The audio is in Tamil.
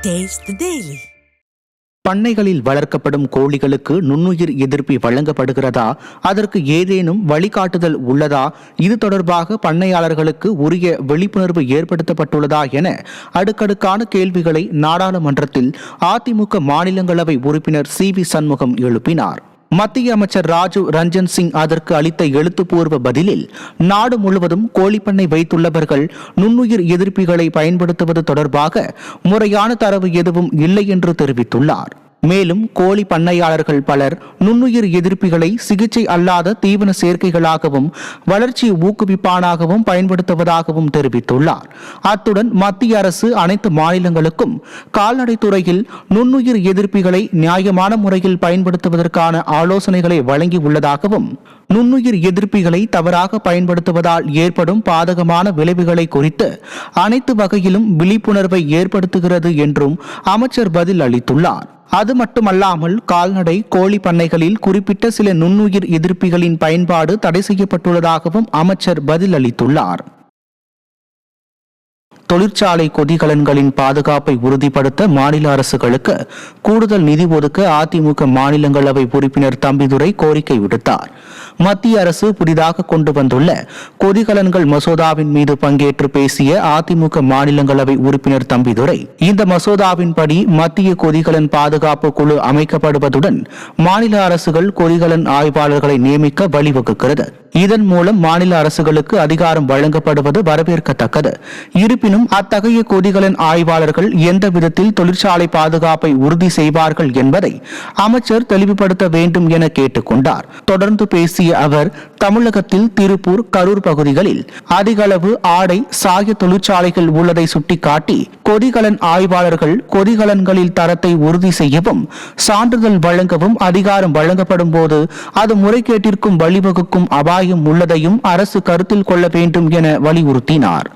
Taste the Daily. பண்ணைகளில் வளர்க்கப்படும் கோழிகளுக்கு நுண்ணுயிர் எதிர்ப்பி வழங்கப்படுகிறதா, அதற்கு ஏதேனும் வழிகாட்டுதல் உள்ளதா, இது தொடர்பாக பண்ணையாளர்களுக்கு உரிய விழிப்புணர்வு ஏற்படுத்தப்பட்டுள்ளதா என அடுக்கடுக்கான கேள்விகளை நாடாளுமன்றத்தில் அதிமுக மாநிலங்களவை உறுப்பினர் சி.வி. சண்முகம் எழுப்பினார். மத்திய அமைச்சர் ராஜீவ் ரஞ்சன் சிங் அதற்கு அளித்த எழுத்துப்பூர்வ பதிலில், நாடு முழுவதும் கோழிப்பண்ணை வைத்துள்ளவர்கள் நுண்ணுயிர் எதிர்ப்பிகளை பயன்படுத்துவது தொடர்பாக முறையான தரவு எதுவும் இல்லை என்று தெரிவித்துள்ளார். மேலும் கோழி பண்ணையாளர்கள் பலர் நுண்ணுயிர் எதிர்ப்பிகளை சிகிச்சை அல்லாத தீவன சேர்க்கைகளாகவும் வளர்ச்சி ஊக்குவிப்பானாகவும் பயன்படுத்துவதாகவும் தெரிவித்துள்ளார். அத்துடன் மத்திய அரசு அனைத்து மாநிலங்களுக்கும் கால்நடைத்துறையில் நுண்ணுயிர் எதிர்ப்பிகளை நியாயமான முறையில் பயன்படுத்துவதற்கான ஆலோசனைகளை வழங்கியுள்ளதாகவும், நுண்ணுயிர் எதிர்ப்பிகளை தவறாக பயன்படுத்துவதால் ஏற்படும் பாதகமான விளைவுகளை குறித்து அனைத்து வகையிலும் விழிப்புணர்வை ஏற்படுத்துகிறது என்றும் அமைச்சர் பதில் அளித்துள்ளார். அது மட்டுமல்லாமல் கால்நடை கோழி பண்ணைகளில் குறிப்பிட்ட சில நுண்ணுயிர் எதிர்ப்பிகளின் பயன்பாடு தடை செய்யப்பட்டுள்ளதாகவும் அமைச்சர் பதில் அளித்துள்ளார். தொழிற்சாலை கொதிகலன்களின் பாதுகாப்பை உறுதிப்படுத்த மாநில அரசுகளுக்கு கூடுதல் நிதி ஒதுக்க அதிமுக மாநிலங்களவை உறுப்பினர் தம்பிதுரை கோரிக்கை விடுத்தார். மத்திய அரசு புதிதாக கொண்டு வந்துள்ள கொதிகலன்கள் மசோதாவின் மீது பங்கேற்று பேசிய அதிமுக மாநிலங்களவை உறுப்பினர் தம்பிதுரை, இந்த மசோதாவின்படி மத்திய கொதிகலன் பாதுகாப்பு குழு அமைக்கப்படுவதுடன் மாநில அரசுகள் கொதிகலன் ஆய்வாளர்களை நியமிக்க வழிவகுக்கிறது. இதன் மூலம் மாநில அரசுகளுக்கு அதிகாரம் வழங்கப்படுவது வரவேற்கத்தக்கது. இருப்பினும் அத்தகைய கொதிகலன் ஆய்வாளர்கள் எந்த விதத்தில் தொழிற்சாலை பாதுகாப்பை உறுதி செய்வார்கள் என்பதை அமைச்சர் தெளிவுபடுத்த வேண்டும் என கேட்டுக்கொண்டார். தொடர்ந்து பேசிய அவர், தமிழகத்தில் திருப்பூர், கரூர் பகுதிகளில் அதிக அளவு ஆடை சாய தொழிற்சாலைகள் உள்ளதை சுட்டிக்காட்டி, கொதிகலன் ஆய்வாளர்கள் கொதிகலன்களில் தரத்தை உறுதி செய்யவும் சான்றிதழ் வழங்கவும் அதிகாரம் வழங்கப்படும் போது அது முறைகேட்டிற்கும் வழிவகுக்கும் அபாயம் உள்ளதையும் அரசு கருத்தில் கொள்ள வேண்டும் என வலியுறுத்தினார்.